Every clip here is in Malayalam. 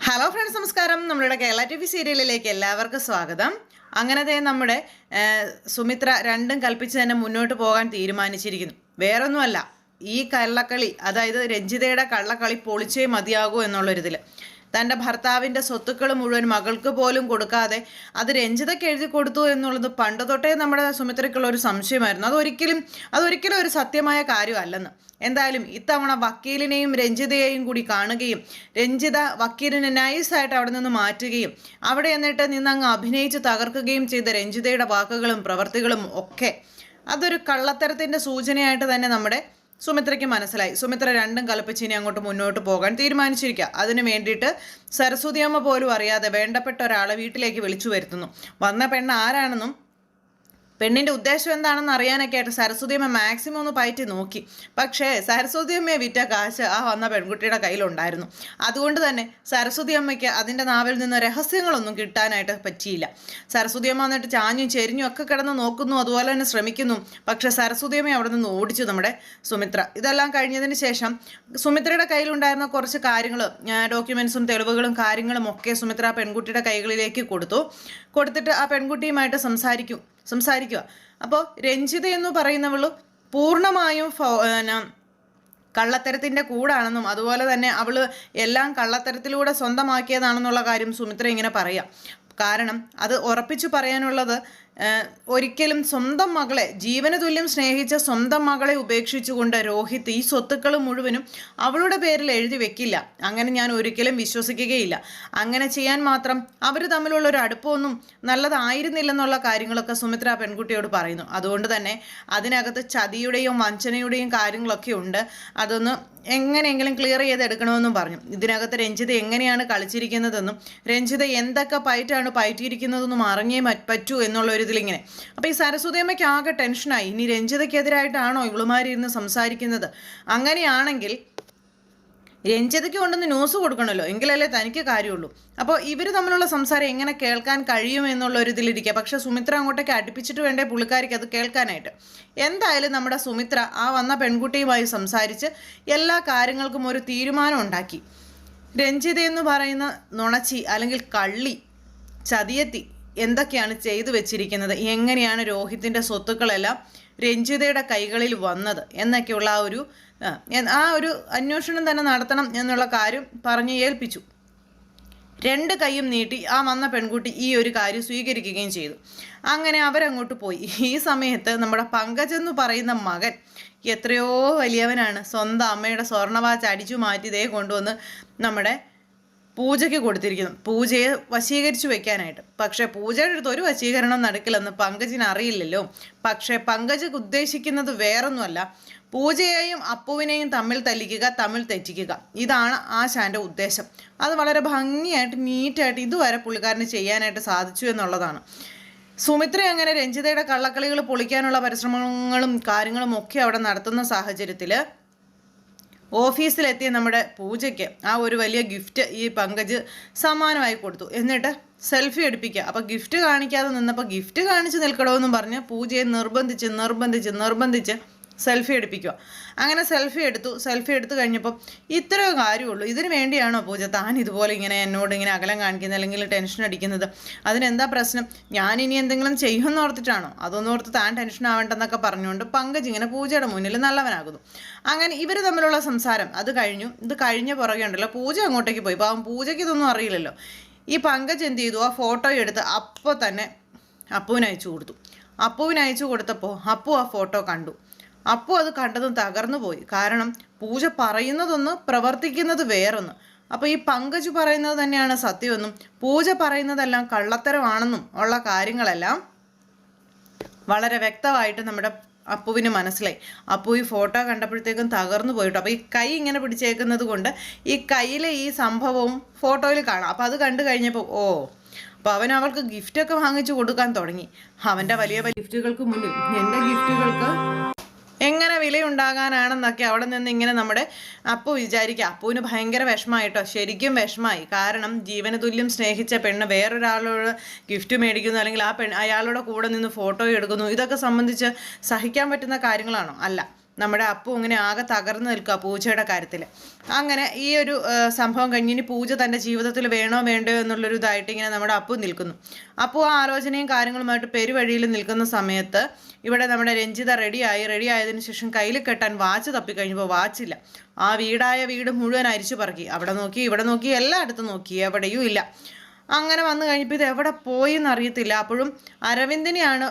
ഹലോ ഫ്രണ്ട്സ്, നമസ്കാരം. നമ്മുടെ കേരള ടി വി സീരിയലിലേക്ക് എല്ലാവർക്കും സ്വാഗതം. അങ്ങനത്തെ നമ്മുടെ സുമിത്ര രണ്ടും കൽപ്പിച്ച് തന്നെ മുന്നോട്ട് പോകാൻ തീരുമാനിച്ചിരിക്കുന്നു. വേറൊന്നുമല്ല, ഈ കള്ളക്കളി, അതായത് രഞ്ജിതയുടെ കള്ളക്കളി പൊളിച്ചേ മതിയാകൂ എന്നുള്ളൊരിതിൽ തൻ്റെ ഭർത്താവിൻ്റെ സ്വത്തുക്കൾ മുഴുവൻ മകൾക്ക് പോലും കൊടുക്കാതെ അത് രഞ്ജിതയ്ക്ക് എഴുതി കൊടുത്തു എന്നുള്ളത് പണ്ട് തൊട്ടേ നമ്മുടെ സുമിത്രയ്ക്കുള്ള ഒരു സംശയമായിരുന്നു. അതൊരിക്കലും ഒരു സത്യമായ കാര്യമല്ലെന്ന്. എന്തായാലും ഇത്തവണ വക്കീലിനെയും രഞ്ജിതയെയും കൂടി കാണുകയും രഞ്ജിത വക്കീലിനെ നൈസായിട്ട് അവിടെ നിന്ന് മാറ്റുകയും അവിടെ എന്നിട്ട് നിന്നങ്ങ് അഭിനയിച്ച് തകർക്കുകയും ചെയ്ത രഞ്ജിതയുടെ വാക്കുകളും പ്രവർത്തികളും ഒക്കെ അതൊരു കള്ളത്തരത്തിൻ്റെ സൂചനയായിട്ട് തന്നെ നമ്മുടെ സുമിത്രയ്ക്ക് മനസ്സിലായി. സുമിത്ര രണ്ടും കൽപ്പിച്ച് ഇനി അങ്ങോട്ട് മുന്നോട്ട് പോകാൻ തീരുമാനിച്ചിരിക്കുക. അതിനു വേണ്ടിയിട്ട് സരസ്വതി അമ്മ പോലും അറിയാതെ വേണ്ടപ്പെട്ട ഒരാളെ വീട്ടിലേക്ക് വിളിച്ചു വരുത്തുന്നു. വന്ന പെണ്ണ് ആരാണെന്നും പെണ്ണിൻ്റെ ഉദ്ദേശം എന്താണെന്ന് അറിയാനൊക്കെ ആയിട്ട് സരസ്വതി അമ്മ മാക്സിമം ഒന്ന് പയറ്റി നോക്കി. പക്ഷേ സരസ്വതി അമ്മയെ വിറ്റ കാശ് ആ വന്ന പെൺകുട്ടിയുടെ കയ്യിലുണ്ടായിരുന്നു. അതുകൊണ്ട് തന്നെ സരസ്വതി അമ്മയ്ക്ക് അതിൻ്റെ നാവിൽ നിന്ന് രഹസ്യങ്ങളൊന്നും കിട്ടാനായിട്ട് പറ്റിയില്ല. സരസ്വതി അമ്മ വന്നിട്ട് ചാഞ്ഞും ചെരിഞ്ഞും ഒക്കെ കിടന്ന് നോക്കുന്നു, അതുപോലെ തന്നെ ശ്രമിക്കുന്നു. പക്ഷേ സരസ്വതി അമ്മയെ അവിടെ നിന്ന് ഓടിച്ചു നമ്മുടെ സുമിത്ര. ഇതെല്ലാം കഴിഞ്ഞതിന് ശേഷം സുമിത്രയുടെ കയ്യിലുണ്ടായിരുന്ന കുറച്ച് കാര്യങ്ങൾ, ഡോക്യുമെൻസും തെളിവുകളും കാര്യങ്ങളും ഒക്കെ സുമിത്ര ആ പെൺകുട്ടിയുടെ കൈകളിലേക്ക് കൊടുത്തിട്ട് ആ പെൺകുട്ടിയുമായിട്ട് സംസാരിക്കുക. അപ്പോൾ രഞ്ജിത എന്ന് പറയുന്നവൾ പൂർണ്ണമായും കള്ളത്തരത്തിൻ്റെ കൂടാണെന്നും അതുപോലെ തന്നെ അവൾ എല്ലാം കള്ളത്തരത്തിലൂടെ സ്വന്തമാക്കിയതാണെന്നുള്ള കാര്യം സുമിത്ര ഇങ്ങനെ പറയാം. കാരണം അത് ഉറപ്പിച്ചു പറയാനുള്ളത്, ഒരിക്കലും സ്വന്തം മകളെ, ജീവന് തുല്യം സ്നേഹിച്ച സ്വന്തം മകളെ ഉപേക്ഷിച്ചുകൊണ്ട് രോഹിത് ഈ സ്വത്തുക്കൾ മുഴുവനും അവളുടെ പേരിൽ എഴുതി വെക്കില്ല. അങ്ങനെ ഞാൻ ഒരിക്കലും വിശ്വസിക്കുകയില്ല. അങ്ങനെ ചെയ്യാൻ മാത്രം അവർ തമ്മിലുള്ള ഒരു അടുപ്പമൊന്നും നല്ലതായിരുന്നില്ലെന്നുള്ള കാര്യങ്ങളൊക്കെ സുമിത്ര പെൺകുട്ടിയോട് പറയുന്നു. അതുകൊണ്ട് തന്നെ അതിനകത്ത് ചതിയുടെയും വഞ്ചനയുടെയും കാര്യങ്ങളൊക്കെ ഉണ്ട്. അതൊന്ന് എങ്ങനെയെങ്കിലും ക്ലിയർ ചെയ്തെടുക്കണമെന്നും പറഞ്ഞു. ഇതിനകത്ത് രഞ്ജിത എങ്ങനെയാണ് കളിച്ചിരിക്കുന്നതെന്നും രഞ്ജിത എന്തൊക്കെ പയറ്റിയിരിക്കുന്നതെന്നും അറിഞ്ഞേ പറ്റൂ എന്നുള്ളൊരിതിലിങ്ങനെ. അപ്പോൾ ഈ സരസ്വതി അമ്മയ്ക്ക് ആകെ ടെൻഷനായി. ഇനി രഞ്ജിതയ്ക്കെതിരായിട്ടാണോ ഇവളുമാരിരുന്ന് സംസാരിക്കുന്നത്? അങ്ങനെയാണെങ്കിൽ രഞ്ജിതയ്ക്ക് കൊണ്ടൊന്ന് ന്യൂസ് കൊടുക്കണമല്ലോ, എങ്കിലല്ലേ തനിക്ക് കാര്യമുള്ളൂ. അപ്പോൾ ഇവർ തമ്മിലുള്ള സംസാരം എങ്ങനെ കേൾക്കാൻ കഴിയും എന്നുള്ളൊരിതിലിരിക്കുക. പക്ഷേ സുമിത്ര അങ്ങോട്ടേക്ക് അടുപ്പിച്ചിട്ട് വേണ്ടേ പുള്ളിക്കാരിക്ക് അത് കേൾക്കാനായിട്ട്. എന്തായാലും നമ്മുടെ സുമിത്ര ആ വന്ന പെൺകുട്ടിയുമായി സംസാരിച്ച് എല്ലാ കാര്യങ്ങൾക്കും ഒരു തീരുമാനം ഉണ്ടാക്കി. രഞ്ജിത എന്ന് പറയുന്ന നുണച്ചി അല്ലെങ്കിൽ കള്ളി, ചതിയത്തി എന്തൊക്കെയാണ് ചെയ്തു വെച്ചിരിക്കുന്നത്, എങ്ങനെയാണ് രോഹിത്തിൻ്റെ സ്വത്തുക്കളെല്ലാം രഞ്ജിതയുടെ കൈകളിൽ വന്നത് എന്നൊക്കെയുള്ള ആ ഒരു അന്വേഷണം തന്നെ നടത്തണം എന്നുള്ള കാര്യം പറഞ്ഞ് ഏൽപ്പിച്ചു. രണ്ട് കൈയും നീട്ടി ആ വന്ന പെൺകുട്ടി ഈ ഒരു കാര്യം സ്വീകരിക്കുകയും ചെയ്തു. അങ്ങനെ അവരങ്ങോട്ട് പോയി. ഈ സമയത്ത് നമ്മുടെ പങ്കജ് എന്ന് പറയുന്ന മകൻ എത്രയോ വലിയവനാണ്. സ്വന്തം അമ്മയുടെ സ്വർണ്ണവാച്ച് അടിച്ചു മാറ്റി ഇതേ കൊണ്ടുവന്ന് നമ്മുടെ പൂജയ്ക്ക് കൊടുത്തിരിക്കുന്നു, പൂജയെ വശീകരിച്ചു വെക്കാനായിട്ട്. പക്ഷേ പൂജയുടെ അടുത്ത് ഒരു വശീകരണം നടക്കില്ലെന്ന് പങ്കജിന് അറിയില്ലല്ലോ. പക്ഷേ പങ്കജ് ഉദ്ദേശിക്കുന്നത് വേറൊന്നുമല്ല, പൂജയെയും അപ്പുവിനെയും തമ്മിൽ തല്ലിക്കുക, തമ്മിൽ തെറ്റിക്കുക. ഇതാണ് ആശാൻ്റെ ഉദ്ദേശം. അത് വളരെ ഭംഗിയായിട്ട് നീറ്റായിട്ട് ഇതുവരെ പുള്ളിക്കാരന് ചെയ്യാനായിട്ട് സാധിച്ചു എന്നുള്ളതാണ്. സുമിത്ര അങ്ങനെ രഞ്ജിതയുടെ കള്ളക്കളികൾ പൊളിക്കാനുള്ള പരിശ്രമങ്ങളും കാര്യങ്ങളും ഒക്കെ അവിടെ നടത്തുന്ന സാഹചര്യത്തിൽ ഓഫീസിലെത്തിയ നമ്മുടെ പൂജയ്ക്ക് ആ ഒരു വലിയ ഗിഫ്റ്റ് ഈ പങ്കജ് സമ്മാനമായി കൊടുത്തു. എന്നിട്ട് സെൽഫി എടുപ്പിക്കുക. അപ്പോൾ ഗിഫ്റ്റ് കാണിക്കാതെ നിന്നപ്പോൾ ഗിഫ്റ്റ് കാണിച്ച് നിൽക്കണമെന്നും പറഞ്ഞ് പൂജയെ നിർബന്ധിച്ച് സെൽഫി എടുപ്പിക്കുക. അങ്ങനെ സെൽഫി എടുത്തു കഴിഞ്ഞപ്പോൾ ഇത്രയോ കാര്യമുള്ളൂ. ഇതിന് വേണ്ടിയാണോ പൂജ താൻ ഇതുപോലെ എന്നോട് ഇങ്ങനെ അകലം കാണിക്കുന്നത് അല്ലെങ്കിൽ ടെൻഷൻ അടിക്കുന്നത്? അതിനെന്താ പ്രശ്നം? ഞാനിനി എന്തെങ്കിലും ചെയ്യുമെന്ന് ഓർത്തിട്ടാണോ? അതൊന്നും ഓർത്ത് താൻ ടെൻഷൻ ആവേണ്ടെന്നൊക്കെ പറഞ്ഞുകൊണ്ട് പങ്കജ് ഇങ്ങനെ പൂജയുടെ മുന്നിൽ നല്ലവനാകുന്നു. അങ്ങനെ ഇവർ തമ്മിലുള്ള സംസാരം അത് കഴിഞ്ഞു. ഇത് കഴിഞ്ഞ പുറകെ ഉണ്ടല്ലോ പൂജ അങ്ങോട്ടേക്ക് പോയി. പാവം പൂജയ്ക്ക് ഇതൊന്നും അറിയില്ലല്ലോ. ഈ പങ്കജ് എന്ത് ചെയ്തു? ആ ഫോട്ടോ എടുത്ത് അപ്പോൾ തന്നെ അപ്പുവിന് അയച്ചു കൊടുത്തപ്പോൾ അപ്പു ആ ഫോട്ടോ കണ്ടു. അപ്പോൾ അത് കണ്ടതും തകർന്നു പോയി. കാരണം പൂജ പറയുന്നതൊന്ന്, പ്രവർത്തിക്കുന്നത് വേറൊന്ന്. അപ്പോൾ ഈ പങ്കജ് പറയുന്നത് തന്നെയാണ് സത്യമെന്നും പൂജ പറയുന്നതെല്ലാം കള്ളത്തരമാണെന്നും ഉള്ള കാര്യങ്ങളെല്ലാം വളരെ വ്യക്തമായിട്ട് നമ്മുടെ അപ്പുവിന് മനസ്സിലായി. അപ്പു ഈ ഫോട്ടോ കണ്ടപ്പോഴത്തേക്കും തകർന്നു പോയിട്ടു. അപ്പോൾ ഈ കൈ ഇങ്ങനെ പിടിച്ചേക്കുന്നത് കൊണ്ട് ഈ കയ്യിലെ ഈ സംഭവവും ഫോട്ടോയിൽ കാണാം. അപ്പോൾ അത് കണ്ടു കഴിഞ്ഞപ്പോൾ അപ്പോൾ അവൾക്ക് ഗിഫ്റ്റൊക്കെ വാങ്ങിച്ചു കൊടുക്കാൻ തുടങ്ങി. അവൻ്റെ വലിയ വലിയ ഗിഫ്റ്റുകൾക്ക് മുന്നിൽ എൻ്റെ ഗിഫ്റ്റുകൾക്ക് എങ്ങനെ വിലയുണ്ടാകാനാണെന്നൊക്കെ അവിടെ നിന്ന് ഇങ്ങനെ നമ്മുടെ അപ്പു വിചാരിക്കുക. അപ്പുവിന് ഭയങ്കര വിഷമമായിട്ടോ, ശരിക്കും വിഷമമായി. കാരണം ജീവന തുല്യം സ്നേഹിച്ച പെണ്ണ് വേറൊരാളോട് ഗിഫ്റ്റ് മേടിക്കുന്നു, അല്ലെങ്കിൽ അയാളുടെ കൂടെ നിന്ന് ഫോട്ടോ എടുക്കുന്നു. ഇതൊക്കെ സംബന്ധിച്ച് സഹിക്കാൻ പറ്റുന്ന കാര്യങ്ങളാണോ? അല്ല. നമ്മുടെ അപ്പു ഇങ്ങനെ ആകെ തകർന്നു നിൽക്കുക പൂജയുടെ കാര്യത്തിൽ. അങ്ങനെ ഈ ഒരു സംഭവം കഴിഞ്ഞ് ഇനി പൂജ തൻ്റെ ജീവിതത്തിൽ വേണോ വേണ്ടയോ എന്നുള്ളൊരു ഇതായിട്ട് ഇങ്ങനെ നമ്മുടെ അപ്പു നിൽക്കുന്നു. അപ്പു ആ ആലോചനയും കാര്യങ്ങളുമായിട്ട് പെരുവഴിയിൽ നിൽക്കുന്ന സമയത്ത് ഇവിടെ നമ്മുടെ രഞ്ജിത റെഡിയായതിനു ശേഷം കയ്യിൽ കെട്ടാൻ വാച്ച് തപ്പിക്കഴിഞ്ഞപ്പോൾ വാച്ചില്ല. ആ വീട് മുഴുവൻ അരിച്ചു പറക്കി. അവിടെ നോക്കി ഇവിടെ നോക്കി എല്ലായിടത്തും നോക്കി, എവിടെയും ഇല്ല. അങ്ങനെ വന്നു കഴിഞ്ഞപ്പോൾ ഇത് എവിടെ പോയി എന്നറിയത്തില്ല. അപ്പോഴും അരവിന്ദിനെയാണ്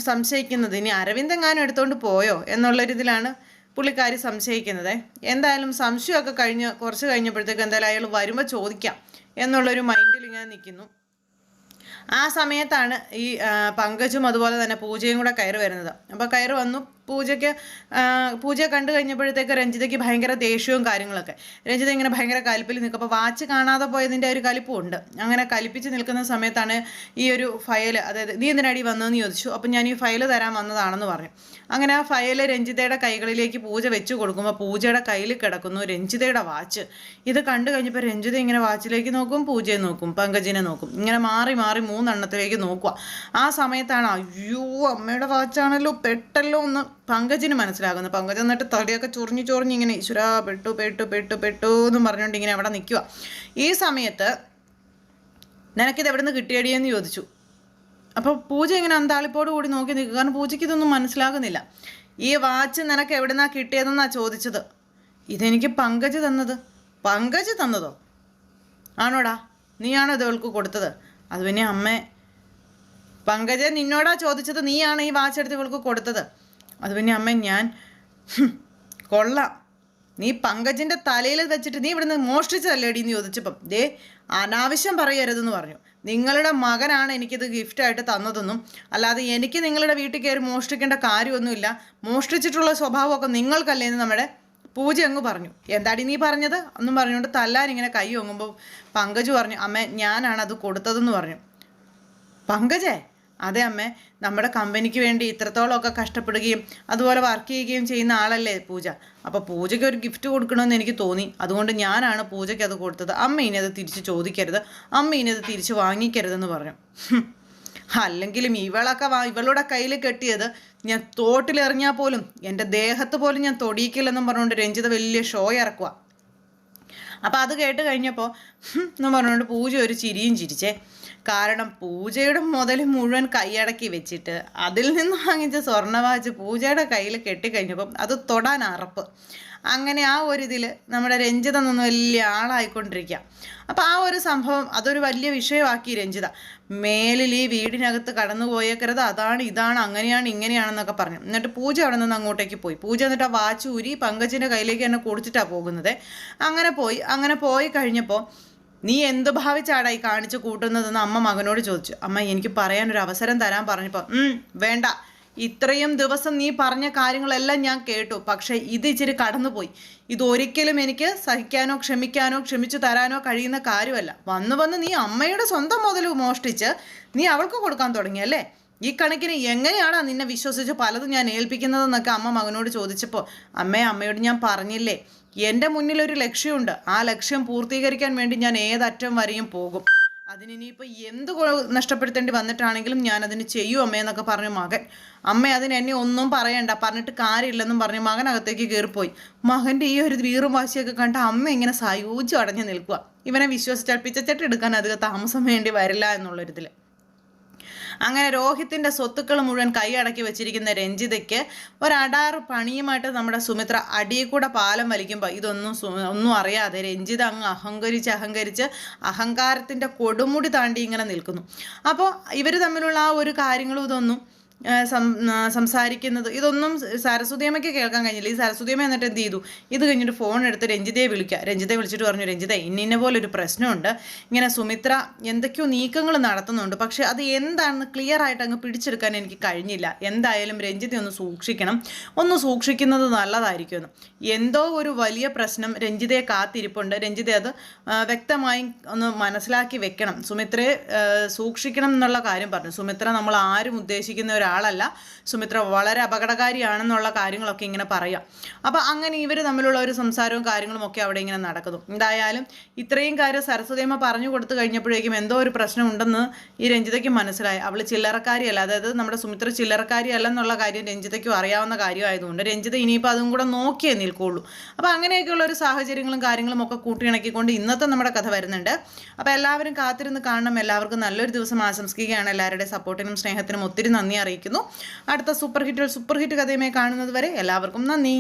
സംശയിക്കുന്നത്. ഇനി അരവിന്ദ് എങ്ങാനും എടുത്തുകൊണ്ട് പോയോ എന്നുള്ളൊരിതിലാണ് പുള്ളിക്കാരി സംശയിക്കുന്നത്. എന്തായാലും സംശയമൊക്കെ കുറച്ച് കഴിഞ്ഞപ്പോഴത്തേക്ക് എന്തായാലും അയാൾ വരുമ്പോൾ ചോദിക്കാം എന്നുള്ളൊരു മൈൻഡിൽ ഇങ്ങനെ നിൽക്കുന്നു. ആ സമയത്താണ് ഈ പങ്കജും അതുപോലെ തന്നെ പൂജയും കൂടെ കയറി വരുന്നത്. അപ്പോൾ കയറി വന്നു. പൂജയെ കണ്ടു കഴിഞ്ഞപ്പോഴത്തേക്ക് രഞ്ജിതയ്ക്ക് ഭയങ്കര ദേഷ്യവും കാര്യങ്ങളൊക്കെ. രഞ്ജിത ഇങ്ങനെ ഭയങ്കര കലിപ്പിൽ നിൽക്കും. അപ്പോൾ വാച്ച് കാണാതെ പോയതിൻ്റെ ഒരു കലിപ്പും ഉണ്ട്. അങ്ങനെ കലിപ്പിച്ച് നിൽക്കുന്ന സമയത്താണ് ഈ ഒരു ഫയൽ, അതായത് നീ എന്തിനടി വന്നതെന്ന് ചോദിച്ചു. അപ്പം ഞാൻ ഈ ഫയൽ തരാൻ വന്നതാണെന്ന് പറഞ്ഞു. അങ്ങനെ ആ ഫയൽ രഞ്ജിതയുടെ കൈകളിലേക്ക് പൂജ വെച്ച് കൊടുക്കുമ്പോൾ പൂജയുടെ കയ്യിൽ കിടക്കുന്നു രഞ്ജിതയുടെ വാച്ച്. ഇത് കണ്ടു കഴിഞ്ഞപ്പോൾ രഞ്ജിത ഇങ്ങനെ വാച്ചിലേക്ക് നോക്കും, പൂജയെ നോക്കും, പങ്കജിനെ നോക്കും. ഇങ്ങനെ മാറി മാറി 3 എണ്ണത്തിലേക്ക് നോക്കുക. ആ സമയത്താണ് അയ്യോ അമ്മയുടെ വാച്ചാണല്ലോ, പെട്ടല്ലോ എന്ന് പങ്കജിന് മനസ്സിലാകുന്നു. പങ്കജ് എന്നിട്ട് തടിയൊക്കെ ചൊറിഞ്ഞ് ഇങ്ങനെ ഈശ്വരാ പെട്ടു എന്നും പറഞ്ഞുകൊണ്ട് ഇങ്ങനെ അവിടെ നിൽക്കുക. ഈ സമയത്ത് നിനക്കിത് എവിടെ നിന്ന് കിട്ടിയടിയെന്ന് ചോദിച്ചു. അപ്പോൾ പൂജ ഇങ്ങനെ അന്താളിപ്പോട് കൂടി നോക്കി നിൽക്കുക. കാരണം പൂജയ്ക്ക് ഇതൊന്നും മനസ്സിലാകുന്നില്ല. ഈ വാച്ച് നിനക്ക് എവിടെ നിന്നാണ് കിട്ടിയതെന്നാണ് ചോദിച്ചത്. ഇതെനിക്ക് പങ്കജ് തന്നത്. പങ്കജ് തന്നതോ? ആണോടാ, നീയാണോ ഇത് അവൾക്ക് കൊടുത്തത്? അത് പിന്നെ അമ്മേ, പങ്കജ് നിന്നോടാ ചോദിച്ചത്, നീയാണ് ഈ വാച്ച് എടുത്ത് ഇവൾക്ക് കൊടുത്തത്. അത് പിന്നെ അമ്മ ഞാൻ കൊള്ളാം, നീ പങ്കജിൻ്റെ തലയിൽ വെച്ചിട്ട് നീ ഇവിടുന്ന് മോഷ്ടിച്ചതല്ലേടി എന്ന് ചോദിച്ചപ്പം ദേ അനാവശ്യം പറയരുതെന്ന് പറഞ്ഞു. നിങ്ങളുടെ മകനാണ് എനിക്കിത് ഗിഫ്റ്റായിട്ട് തന്നതെന്നും അല്ലാതെ എനിക്ക് നിങ്ങളുടെ വീട്ടിൽ കയറി മോഷ്ടിക്കേണ്ട കാര്യമൊന്നുമില്ല, മോഷ്ടിച്ചിട്ടുള്ള സ്വഭാവമൊക്കെ നിങ്ങൾക്കല്ലേ എന്ന് നമ്മുടെ പൂജ അങ്ങ് പറഞ്ഞു. എന്താടി നീ പറഞ്ഞത് എന്നും പറഞ്ഞുകൊണ്ട് തല്ലാനിങ്ങനെ കൈ ഒങ്ങുമ്പോൾ പങ്കജ് പറഞ്ഞു അമ്മേ ഞാനാണ് അത് കൊടുത്തതെന്ന് പറഞ്ഞു. പങ്കജേ, അതെ അമ്മേ, നമ്മുടെ കമ്പനിക്ക് വേണ്ടി ഇത്രത്തോളമൊക്കെ കഷ്ടപ്പെടുകയും അതുപോലെ വർക്ക് ചെയ്യുകയും ചെയ്യുന്ന ആളല്ലേ പൂജ. അപ്പോൾ പൂജയ്ക്ക് ഒരു ഗിഫ്റ്റ് കൊടുക്കണമെന്ന് എനിക്ക് തോന്നി, അതുകൊണ്ട് ഞാനാണ് പൂജയ്ക്ക് അത് കൊടുത്തത്. അമ്മ ഇനി അത് തിരിച്ച് ചോദിക്കരുത്, അമ്മ ഇനി അത് തിരിച്ച് വാങ്ങിക്കരുതെന്ന് പറഞ്ഞു. അല്ലെങ്കിലും ഇവളുടെ കയ്യിൽ കെട്ടിയത് ഞാൻ തോട്ടിലെറിഞ്ഞാൽ പോലും എൻ്റെ ദേഹത്ത് പോലും ഞാൻ തൊടിയിക്കില്ലെന്നും പറഞ്ഞുകൊണ്ട് രഞ്ജിത വലിയ ഷോ ഇറക്കുക. അപ്പോൾ അത് കേട്ട് കഴിഞ്ഞപ്പോൾ എന്നും പറഞ്ഞുകൊണ്ട് പൂജ ഒരു ചിരിയും ചിരിച്ചേ. കാരണം പൂജയുടെ മുതൽ മുഴുവൻ കൈയടക്കി വെച്ചിട്ട് അതിൽ നിന്ന് വാങ്ങിച്ച സ്വർണ്ണവാച്ച് പൂജയുടെ കയ്യിൽ കെട്ടിക്കഴിഞ്ഞപ്പം അത് തൊടാൻ അറപ്പ്. അങ്ങനെ ആ ഒരു ഇതിൽ നമ്മുടെ രഞ്ജിത നിന്ന് വലിയ ആളായിക്കൊണ്ടിരിക്കുക. അപ്പോൾ ആ ഒരു സംഭവം അതൊരു വലിയ വിഷയമാക്കി രഞ്ജിത. മേലിൽ ഈ വീടിനകത്ത് കടന്നു പോയേക്കരുത്, അതാണ് ഇതാണ് അങ്ങനെയാണ് ഇങ്ങനെയാണെന്നൊക്കെ പറഞ്ഞു. എന്നിട്ട് പൂജ അവിടെ നിന്ന് അങ്ങോട്ടേക്ക് പോയി. പൂജ എന്നിട്ട് ആ വാച്ച് ഊരി പങ്കജിൻ്റെ കയ്യിലേക്ക് തന്നെ കൊടുത്തിട്ടാണ് പോകുന്നത്. അങ്ങനെ പോയി കഴിഞ്ഞപ്പോൾ നീ എന്ത് ഭാവിച്ചാടായി കാണിച്ചു കൂട്ടുന്നതെന്ന് അമ്മ മകനോട് ചോദിച്ചു. അമ്മ എനിക്ക് പറയാനൊരു അവസരം തരാൻ പറഞ്ഞപ്പോൾ വേണ്ട, ഇത്രയും ദിവസം നീ പറഞ്ഞ കാര്യങ്ങളെല്ലാം ഞാൻ കേട്ടു, പക്ഷേ ഇത് ഇച്ചിരി കടന്നുപോയി. ഇതൊരിക്കലും എനിക്ക് സഹിക്കാനോ ക്ഷമിച്ചു തരാനോ കഴിയുന്ന കാര്യമല്ല. വന്ന് നീ അമ്മയുടെ സ്വന്തം മുതൽ മോഷ്ടിച്ച് നീ അവൾക്ക് കൊടുക്കാൻ തുടങ്ങിയല്ലേ? ഈ കണക്കിന് എങ്ങനെയാണ് നിന്നെ വിശ്വസിച്ച് പലതും ഞാൻ ഏൽപ്പിക്കുന്നതെന്നൊക്കെ അമ്മ മകനോട് ചോദിച്ചപ്പോൾ അമ്മയോട് ഞാൻ പറഞ്ഞില്ലേ, എൻ്റെ മുന്നിലൊരു ലക്ഷ്യമുണ്ട്, ആ ലക്ഷ്യം പൂർത്തീകരിക്കാൻ വേണ്ടി ഞാൻ ഏതറ്റം വരെയും പോകും. അതിനിപ്പോൾ എന്ത് നഷ്ടപ്പെടുത്തേണ്ടി വന്നിട്ടാണെങ്കിലും ഞാൻ അതിന് ചെയ്യും അമ്മയെന്നൊക്കെ പറഞ്ഞു മകൻ. അമ്മ അതിന് എന്നെ ഒന്നും പറയണ്ട, പറഞ്ഞിട്ട് കാര്യമില്ലെന്നും പറഞ്ഞ് മകനകത്തേക്ക് കയറിപ്പോയി. മകൻ്റെ ഈ ഒരു വീറും വാശിയൊക്കെ കണ്ട അമ്മ ഇങ്ങനെ സായൂജ്യം അടഞ്ഞു നിൽക്കുക. ഇവനെ വിശ്വസിച്ചാൽ പിച്ചച്ചട്ടെടുക്കാൻ അധികം താമസം വേണ്ടി വരില്ല എന്നുള്ളൊരിതിൽ. അങ്ങനെ രോഹിത്തിൻ്റെ സ്വത്തുക്കൾ മുഴുവൻ കൈയടക്കി വെച്ചിരിക്കുന്ന രഞ്ജിതയ്ക്ക് ഒരടാറ് പണിയുമായിട്ട് നമ്മുടെ സുമിത്ര അടിയിൽ കൂടെ പാലം വലിക്കുമ്പോൾ ഒന്നും അറിയാതെ രഞ്ജിത അങ്ങ് അഹങ്കരിച്ച് അഹങ്കാരത്തിൻ്റെ കൊടുമുടി താണ്ടി ഇങ്ങനെ നിൽക്കുന്നു. അപ്പോൾ ഇവർ തമ്മിലുള്ള ആ ഒരു കാര്യങ്ങളും ഇതൊന്നും സംസാരിക്കുന്നത് ഇതൊന്നും സരസ്വതിയമ്മയ്ക്ക് കേൾക്കാൻ കഴിഞ്ഞില്ല. ഈ സരസ്വതിയമ്മ എന്നിട്ട് എന്ത് ചെയ്തു, ഇത് കഴിഞ്ഞിട്ട് ഫോൺ എടുത്ത് രഞ്ജിതയെ വിളിച്ചിട്ട് പറഞ്ഞു, രഞ്ജിത ഇന്ന പോലൊരു പ്രശ്നമുണ്ട്, ഇങ്ങനെ സുമിത്ര എന്തൊക്കെയോ നീക്കങ്ങൾ നടത്തുന്നുണ്ട്, പക്ഷെ അത് എന്താണെന്ന് ക്ലിയർ ആയിട്ട് അങ്ങ് പിടിച്ചെടുക്കാൻ എനിക്ക് കഴിഞ്ഞില്ല. എന്തായാലും രഞ്ജിത ഒന്ന് സൂക്ഷിക്കുന്നത് നല്ലതായിരിക്കുമെന്ന്. എന്തോ ഒരു വലിയ പ്രശ്നം രഞ്ജിതയെ കാത്തിരിപ്പുണ്ട്. രഞ്ജിത അത് വ്യക്തമായി ഒന്ന് മനസ്സിലാക്കി വെക്കണം, സുമിത്രയെ സൂക്ഷിക്കണം എന്നുള്ള കാര്യം പറഞ്ഞു. സുമിത്ര നമ്മൾ ആരും ഉദ്ദേശിക്കുന്ന ഒരാളല്ല, സുമിത്ര വളരെ അപകടകാരിയാണെന്നുള്ള കാര്യങ്ങളൊക്കെ ഇങ്ങനെ പറയാം. അപ്പം അങ്ങനെ ഇവർ തമ്മിലുള്ള ഒരു സംസാരവും കാര്യങ്ങളും ഒക്കെ അവിടെ ഇങ്ങനെ നടക്കുന്നു. എന്തായാലും ഇത്രയും കാര്യം സരസ്വതിയമ്മ പറഞ്ഞു കൊടുത്തു കഴിഞ്ഞപ്പോഴേക്കും എന്തോ ഒരു പ്രശ്നം ഉണ്ടെന്ന് ഈ രഞ്ജിതയ്ക്ക് മനസ്സിലായി. അവൾ ചില്ലറക്കാരിയല്ല, അതായത് നമ്മുടെ സുമിത്ര ചില്ലറക്കാരിയല്ല എന്നുള്ള കാര്യം രഞ്ജിതയ്ക്കും അറിയാവുന്ന കാര്യമായതുകൊണ്ട് രഞ്ജിത ഇനിയിപ്പോൾ അതും കൂടെ നോക്കിയേ നിൽക്കുള്ളൂ. അപ്പോൾ അങ്ങനെയൊക്കെയുള്ള ഒരു സാഹചര്യങ്ങളും കാര്യങ്ങളും ഒക്കെ കൂട്ടിയിണക്കിക്കൊണ്ട് ഇന്നത്തെ നമ്മുടെ കഥ വരുന്നുണ്ട്. അപ്പോൾ എല്ലാവരും കാത്തിരുന്ന് കാണണം. എല്ലാവർക്കും നല്ലൊരു ദിവസം ആശംസിക്കുകയാണ്. എല്ലാവരുടെയും സപ്പോർട്ടിനും സ്നേഹത്തിനും ഒത്തിരി നന്ദി അറിയിക്കുന്നു. അടുത്ത സൂപ്പർ ഹിറ്റ് കഥയുമായി കാണുന്നത് വരെ എല്ലാവർക്കും നന്ദി.